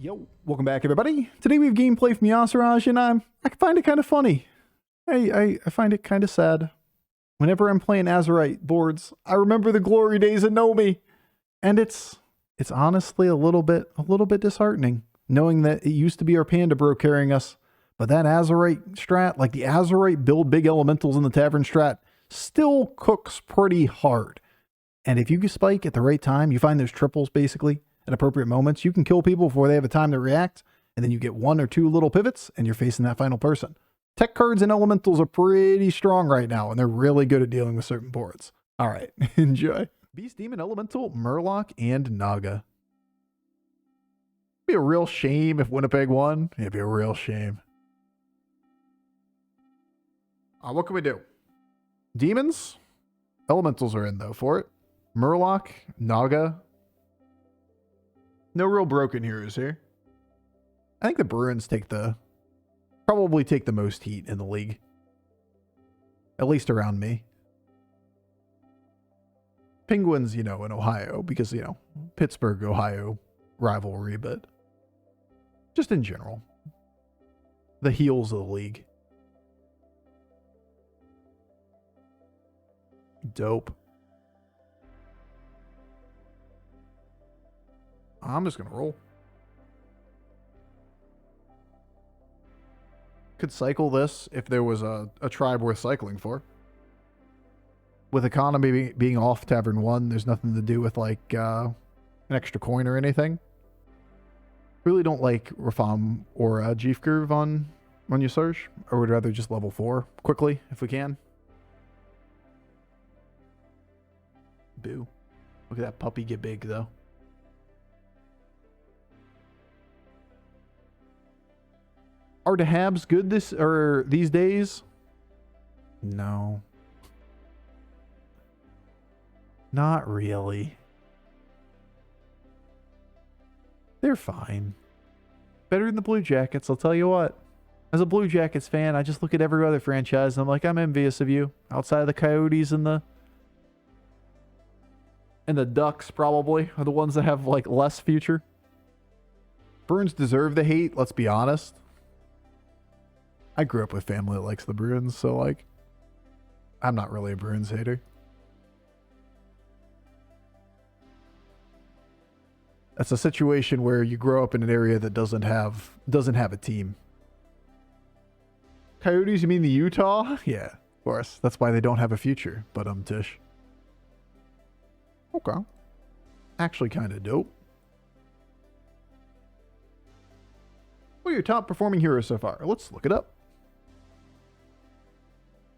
Yo, welcome back everybody. Today we have gameplay from Yasiraj and I find it kind of funny. I find it kind of sad. Whenever I'm playing Azerite boards, I remember the glory days of Nomi. And it's honestly a little bit disheartening knowing that it used to be our Panda Bro carrying us, but that Azerite strat, like the Azerite build big elementals in the Tavern strat, still cooks pretty hard. And if you can spike at the right time, you find those triples basically at appropriate moments, you can kill people before they have a time to react, and then you get one or two little pivots, and you're facing that final person. Tech cards and elementals are pretty strong right now, and they're really good at dealing with certain boards. All right, enjoy. Beast Demon, Elemental, Murloc, and Naga. It'd be a real shame if Winnipeg won. It'd be a real shame. What can we do? Demons? Elementals are in, though, for it. Murloc, Naga. No real broken heroes here. I think the Bruins probably take the most heat in the league. At least around me. Penguins, in Ohio, because, Pittsburgh, Ohio rivalry, but just in general. The heels of the league. Dope. I'm just going to roll. Could cycle this if there was a tribe worth cycling for. With economy being off Tavern 1, there's nothing to do with like an extra coin or anything. Really don't like Rafam or Jeef Groove on your search. Or would rather just level 4 quickly if we can. Boo. Look at that puppy get big though. Are the Habs good these days? No. Not really. They're fine. Better than the Blue Jackets, I'll tell you what. As a Blue Jackets fan, I just look at every other franchise and I'm like, I'm envious of you. Outside of the Coyotes and the Ducks probably are the ones that have like less future. Bruins deserve the hate, let's be honest. I grew up with family that likes the Bruins, so like, I'm not really a Bruins hater. That's a situation where you grow up in an area that doesn't have a team. Coyotes, you mean the Utah? Yeah, of course. That's why they don't have a future, but Tish. Okay. Actually kind of dope. What are your top performing heroes so far? Let's look it up.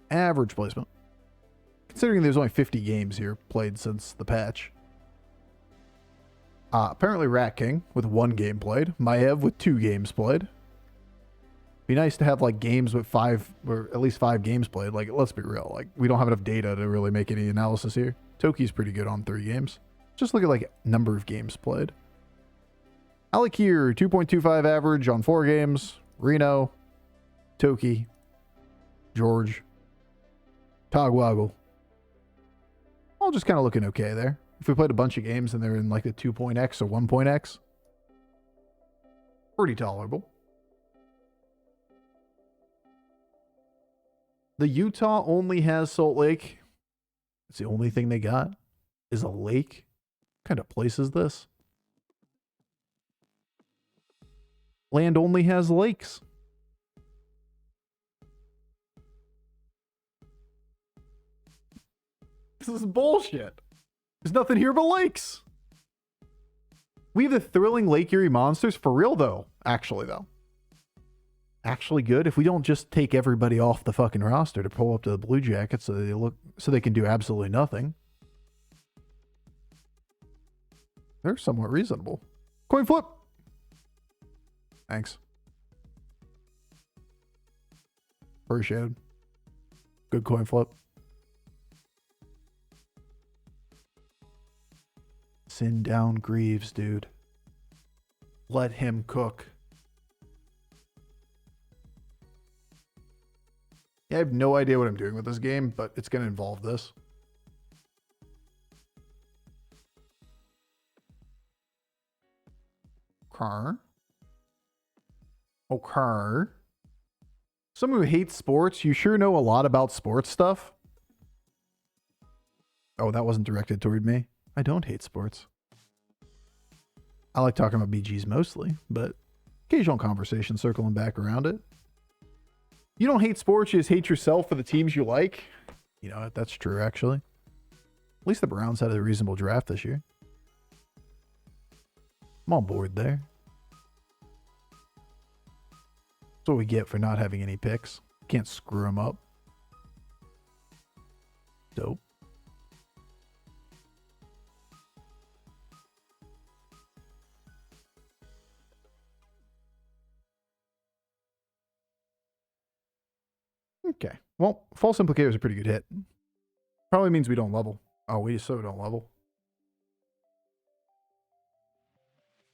Average placement. Considering there's only 50 games here played since the patch. Apparently Rat King with 1 game played. Maev with 2 games played. Be nice to have like games with 5 or at least 5 games played. Like, let's be real. Like, we don't have enough data to really make any analysis here. Toki's pretty good on 3 games. Just look at like number of games played. Alikir, 2.25 average on 4 games. Reno, Toki, George, Togwaggle. All just kind of looking okay there. If we played a bunch of games and they're in like the 2.x or 1.x, pretty tolerable. The Utah only has Salt Lake. It's the only thing they got is a lake. What kind of place is this? Land only has lakes. This is bullshit. There's nothing here but lakes. We have the thrilling Lake Erie monsters for real though. Actually good if we don't just take everybody off the fucking roster to pull up to the Blue Jackets so they can do absolutely nothing. They're somewhat reasonable. Coin flip. Thanks. Appreciated. Good coin flip. Send down Greaves, dude. Let him cook. Yeah, I have no idea what I'm doing with this game, but it's going to involve this. Car. Okay. Someone who hates sports, you sure know a lot about sports stuff. Oh, that wasn't directed toward me. I don't hate sports. I like talking about BGs mostly, but occasional conversation circling back around it. You don't hate sports, you just hate yourself for the teams you like. You know, that's true, actually. At least the Browns had a reasonable draft this year. I'm on board there. That's what we get for not having any picks. Can't screw them up. Dope. Okay. Well, False Implicator is a pretty good hit. Probably means we don't level. Oh, we so don't level.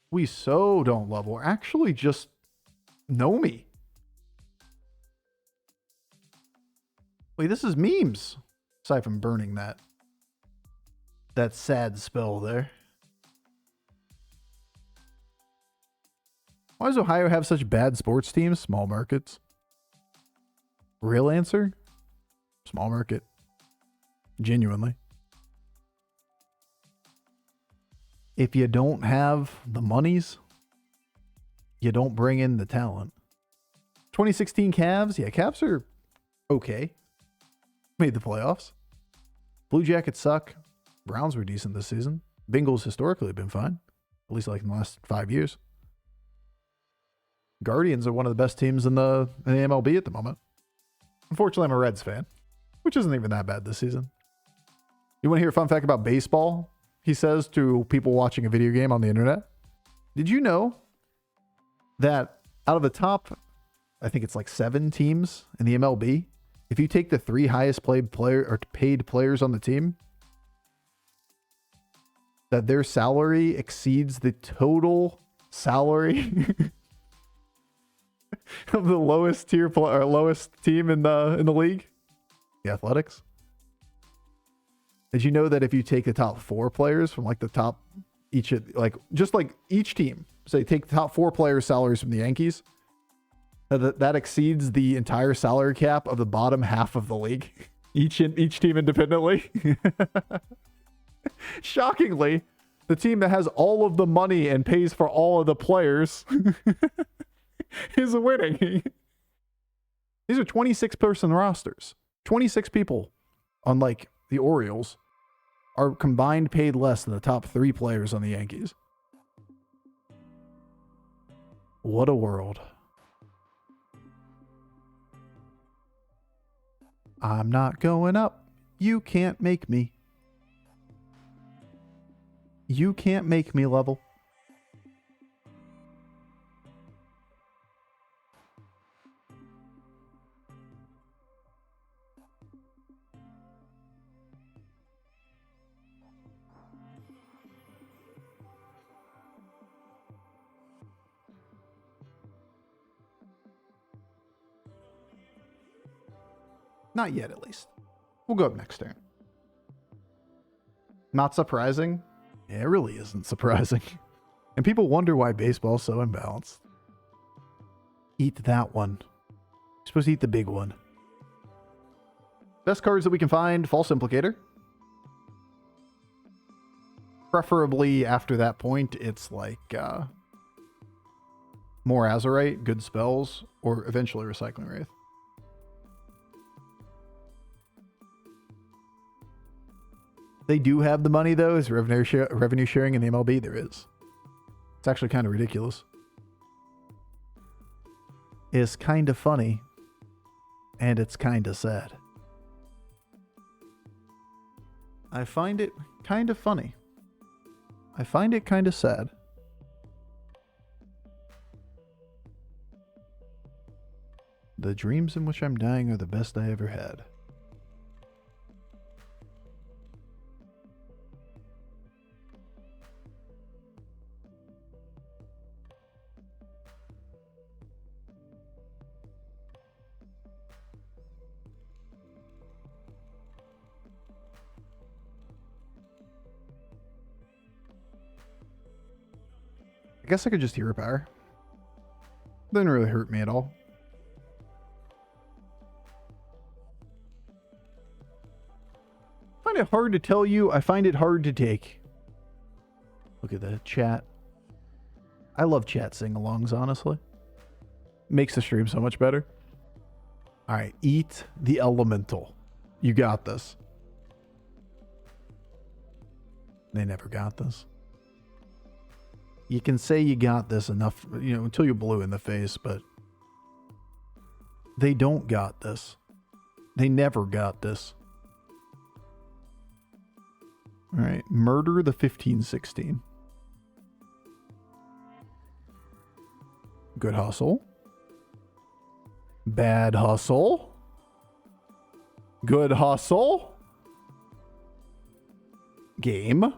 We so don't level. We're actually just Nomi. Wait, this is memes. Aside from burning that sad spell there. Why does Ohio have such bad sports teams? Small markets. Real answer? Small market. Genuinely. If you don't have the monies, you don't bring in the talent. 2016 Cavs? Yeah, Cavs are okay. Made the playoffs. Blue Jackets suck. Browns were decent this season. Bengals historically have been fine. At least like in the last 5 years. Guardians are one of the best teams in the MLB at the moment. Unfortunately, I'm a Reds fan, which isn't even that bad this season. You want to hear a fun fact about baseball? He says to people watching a video game on the internet. Did you know that out of the top, I think it's like 7 teams in the MLB, if you take the 3 highest paid players on the team, that their salary exceeds the total salary of the lowest tier or lowest team in the league, the Athletics? Did you know that if you take the top 4 players from like the top each team, say take the top 4 players' salaries from the Yankees, that exceeds the entire salary cap of the bottom half of the league, each team independently. Shockingly, the team that has all of the money and pays for all of the players is winning. These are 26-person rosters. 26 people, unlike the Orioles, are combined paid less than the top 3 players on the Yankees. What a world. I'm not going up. You can't make me. You can't make me level. Not yet, at least. We'll go up next turn. Not surprising? Yeah, it really isn't surprising. And people wonder why baseball's so imbalanced. Eat that one. You're supposed to eat the big one. Best cards that we can find, False Implicator. Preferably after that point, it's like more Azurite, good spells, or eventually Recycling Wraith. They do have the money, though. Is revenue sharing in the MLB? There is. It's actually kind of ridiculous. It's kind of funny. And it's kind of sad. I find it kind of funny. I find it kind of sad. The dreams in which I'm dying are the best I ever had. I guess I could just Hero Power. Didn't really hurt me at all. I find it hard to tell you. I find it hard to take. Look at the chat. I love chat sing-alongs, honestly. Makes the stream so much better. All right, eat the elemental. You got this. They never got this. You can say you got this enough, you know, until you're blue in the face, but they don't got this. They never got this. All right, murder the 1516. Good hustle. Bad hustle. Good hustle. Game.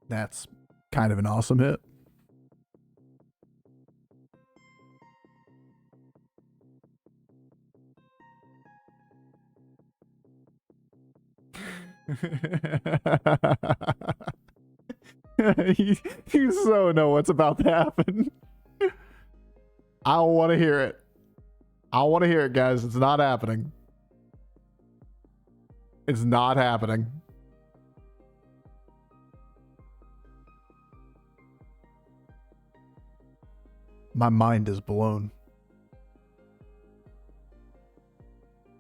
That's kind of an awesome hit. You so know what's about to happen. I don't want to hear it. I want to hear it, guys. It's not happening. It's not happening. My mind is blown.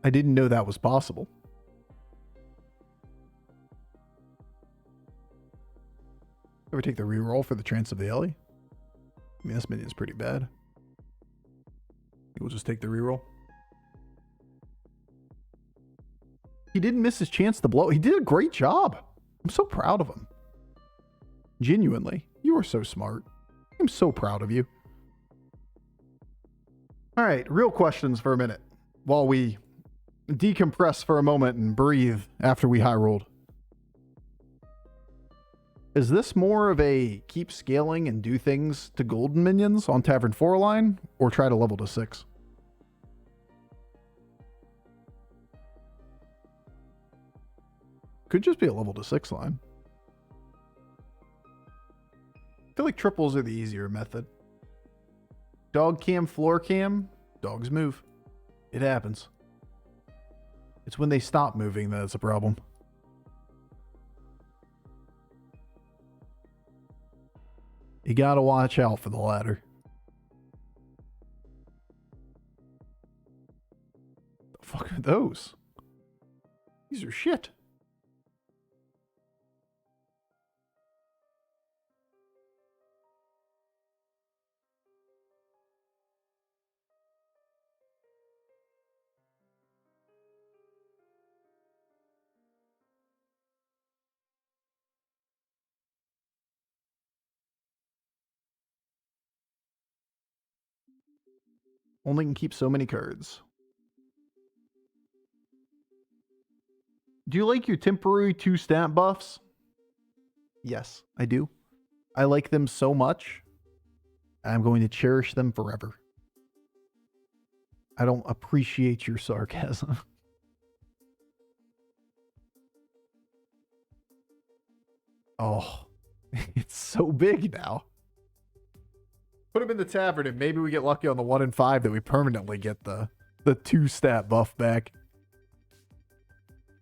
I didn't know that was possible. Ever take the reroll for the Trance of the Ellie? I mean, this minion's pretty bad. We'll just take the reroll. He didn't miss his chance to blow. He did a great job. I'm so proud of him. Genuinely. You are so smart. I'm so proud of you. All right, real questions for a minute while we decompress for a moment and breathe after we high rolled. Is this more of a keep scaling and do things to golden minions on Tavern 4 line, or try to level to 6? Could just be a level to 6 line. I feel like triples are the easier method. Dog cam, floor cam, dogs move. It happens. It's when they stop moving that it's a problem. You gotta watch out for the ladder. The fuck are those? These are shit. Only can keep so many cards. Do you like your temporary 2 stat buffs? Yes, I do. I like them so much. I'm going to cherish them forever. I don't appreciate your sarcasm. Oh, it's so big now. Put him in the tavern and maybe we get lucky on the 1 in 5 that we permanently get the 2 stat buff back.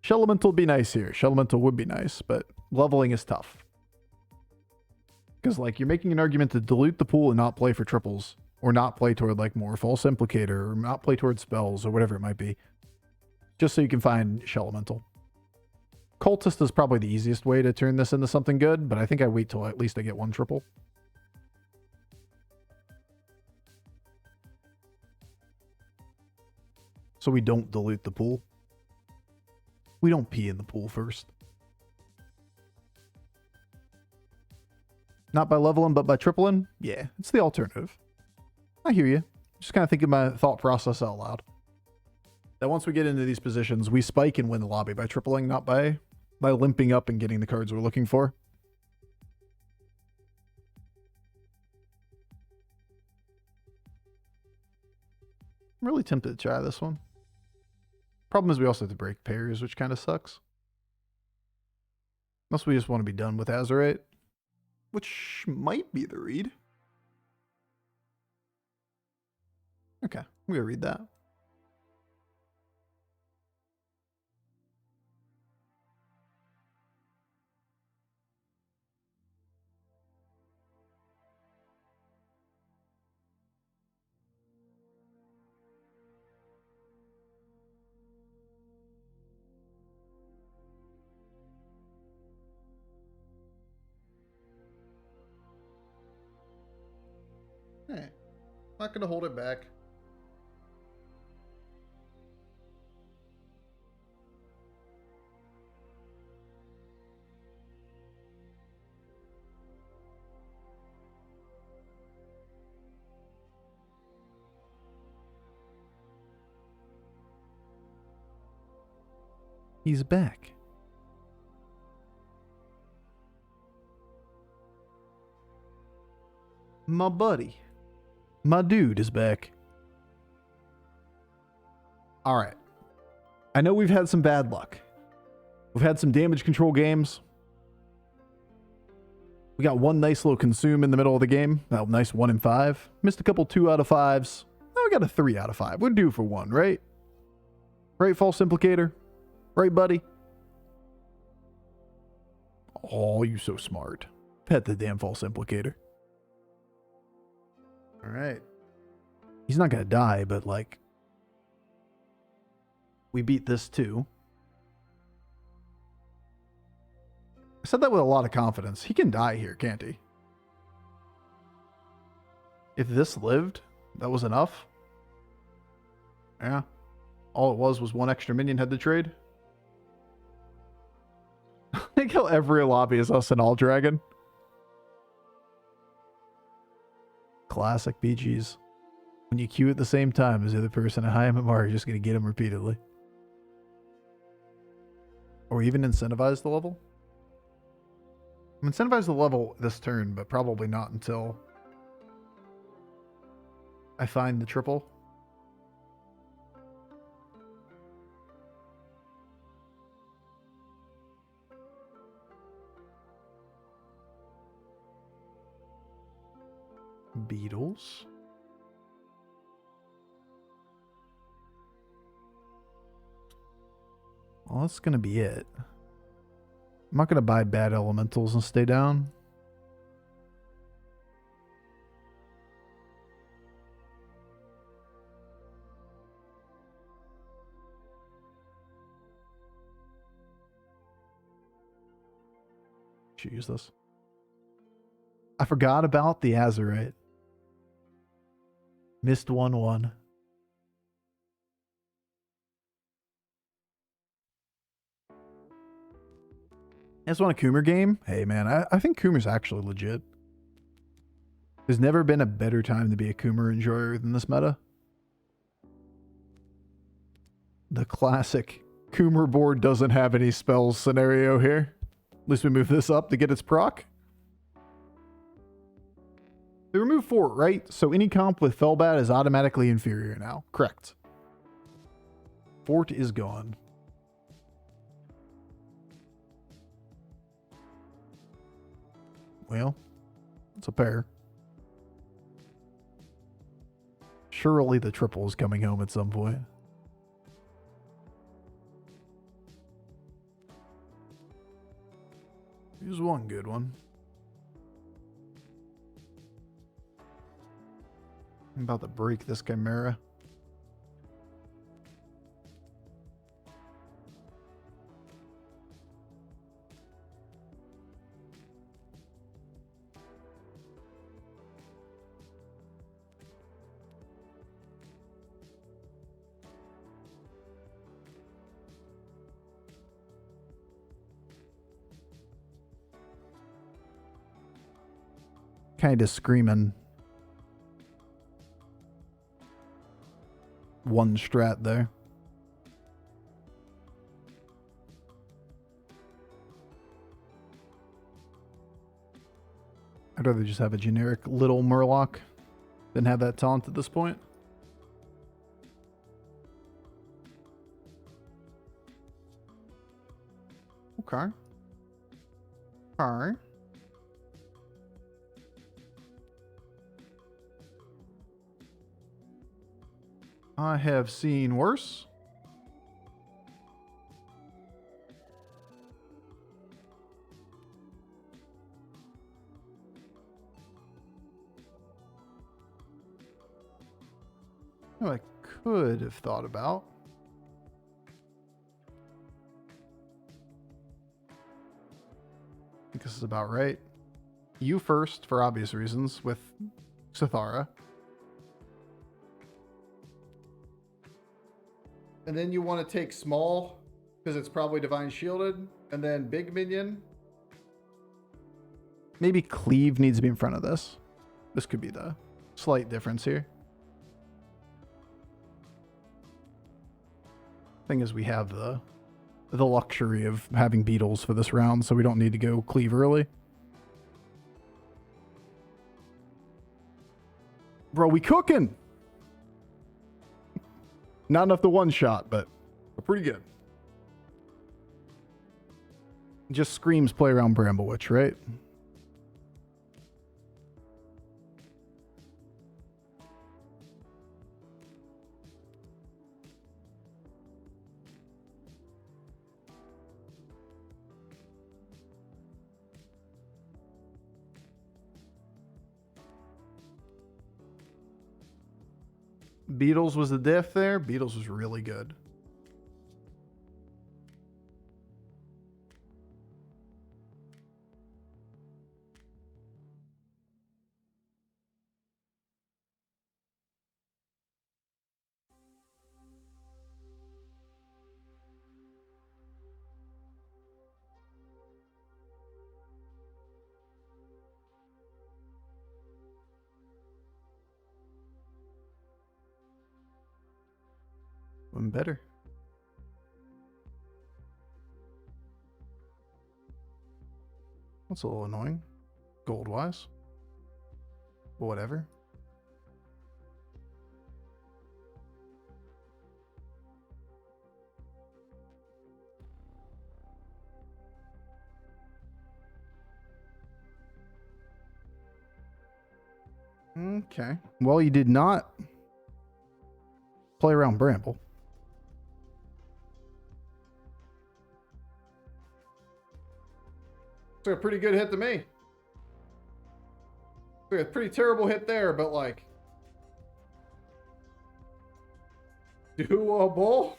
Shelemental would be nice here. Shelemental would be nice, but leveling is tough. Because, like, you're making an argument to dilute the pool and not play for triples. Or not play toward, like, more False Implicator. Or not play toward spells or whatever it might be. Just so you can find Shelemental. Cultist is probably the easiest way to turn this into something good, but I think I wait till at least I get 1 triple. So we don't dilute the pool. We don't pee in the pool first. Not by leveling, but by tripling? Yeah, it's the alternative. I hear you. Just kind of thinking my thought process out loud. That once we get into these positions, we spike and win the lobby by tripling, not by limping up and getting the cards we're looking for. I'm really tempted to try this one. Problem is we also have to break pairs, which kind of sucks. Unless we just want to be done with Azurite, which might be the read. Okay, I'm going to read that. Hey, not going to hold it back. He's back. My buddy. My dude is back. Alright. I know we've had some bad luck. We've had some damage control games. We got one nice little consume in the middle of the game. Oh, nice 1 in 5. Missed a couple 2 out of 5s. Now we got a 3 out of 5. We're due for 1, right? Right, false implicator? Right, buddy? Oh, you so smart. Pet the damn false implicator. Alright. He's not gonna die, but like... we beat this too. I said that with a lot of confidence. He can die here, can't he? If this lived, that was enough. Yeah. All it was 1 extra minion had to trade. I think how every lobby is us and all dragon. Classic BGs. When you queue at the same time as the other person at high MMR, you're just going to get them repeatedly. Or even incentivize the level. I'm incentivize the level this turn, but probably not until I find the triple. Beetles. Well, that's going to be it. I'm not going to buy bad elementals and stay down. Should use this. I forgot about the Azurite. Missed 1-1. I just want a Coomer game. Hey man, I think Coomer's actually legit. There's never been a better time to be a Coomer enjoyer than this meta. The classic Coomer board doesn't have any spells scenario here. At least we move this up to get its proc. They remove Fort, right? So any comp with Firebat is automatically inferior now. Correct. Fort is gone. Well, it's a pair. Surely the triple is coming home at some point. Here's one good one. I'm about to break this Chimera. kind of screaming one strat there. I'd rather just have a generic little Murloc than have that taunt at this point. Okay. Alright. I have seen worse. Oh, I could have thought about. I think this is about right. You first, for obvious reasons, with Sithara. And then you want to take small, because it's probably Divine Shielded, and then big minion. Maybe Cleave needs to be in front of this. This could be the slight difference here. Thing is, we have the luxury of having beetles for this round, so we don't need to go Cleave early. Bro, we cooking! Not enough to one shot, but we're pretty good. Just screams play around Bramblewitch, right? Beatles was the diff there. Beatles was really good. One better. That's a little annoying. Gold-wise. But whatever. Okay. Well, you did not play around Bramble. It's a pretty good hit to me. It's a pretty terrible hit there, but like doable.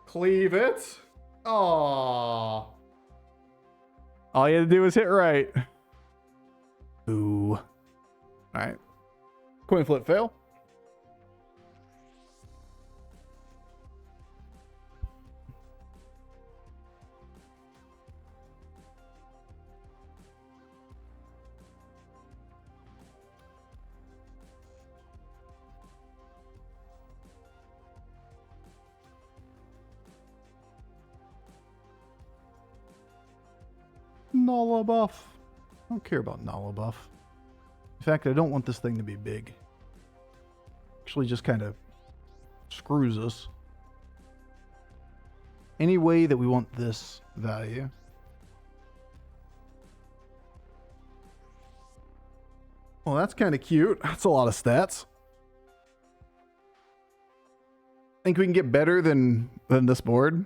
Cleave it. Aww. All you had to do was hit right. Ooh. Alright. Coin flip fail. Nala buff. I don't care about Nala buff. In fact, I don't want this thing to be big. Actually, just kind of screws us. Any way that we want this value. Well, that's kind of cute. That's a lot of stats. Think we can get better than this board?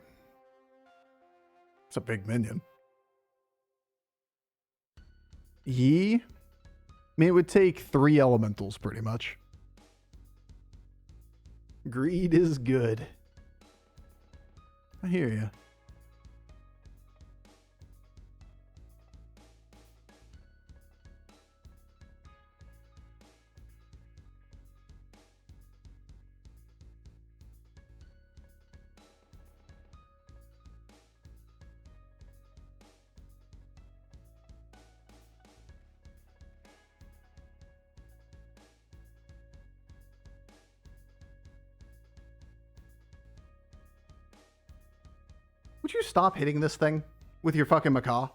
It's a big minion. Yi? I mean, it would take 3 elementals pretty much. Greed is good. I hear you. Would you stop hitting this thing with your fucking macaw?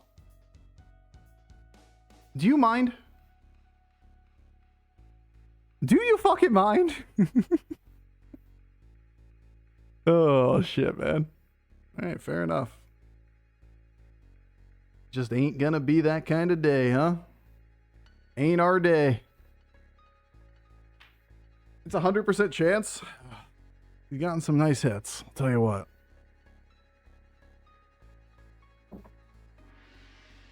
Do you mind? Do you fucking mind? Oh, shit, man. All right, fair enough. Just ain't gonna be that kind of day, huh? Ain't our day. It's 100% chance. You've gotten some nice hits, I'll tell you what.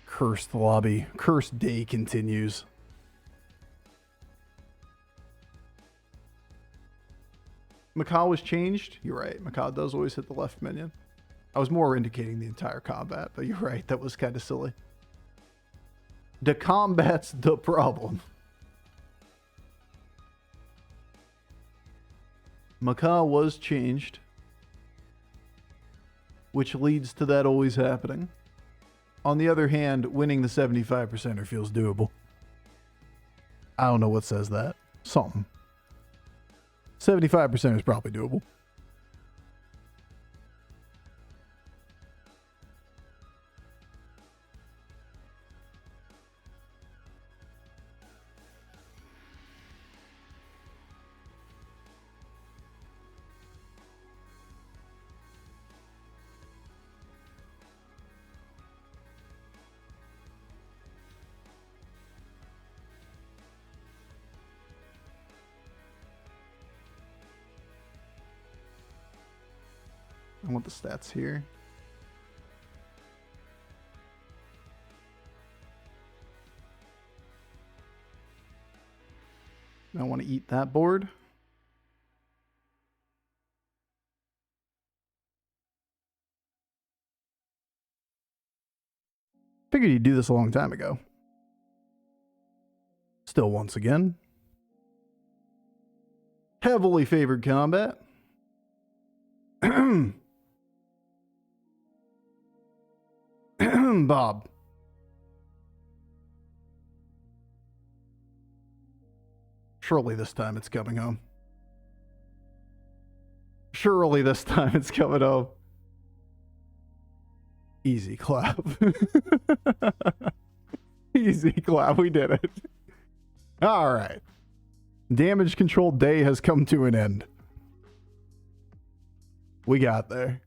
Cursed lobby. Cursed day continues. Macaw was changed. You're right. Macaw does always hit the left minion. I was more indicating the entire combat, but you're right. That was kind of silly. The combat's the problem. Macaw was changed, which leads to that always happening. On the other hand, winning the 75%er feels doable. I don't know what says that. Something. 75% is probably doable. I want the stats here. I want to eat that board. Figured you'd do this a long time ago. Still once again. Heavily favored combat. Bob. Surely this time it's coming home. Surely this time it's coming home. Easy clap. Easy clap. We did it. All right. Damage control day has come to an end. We got there.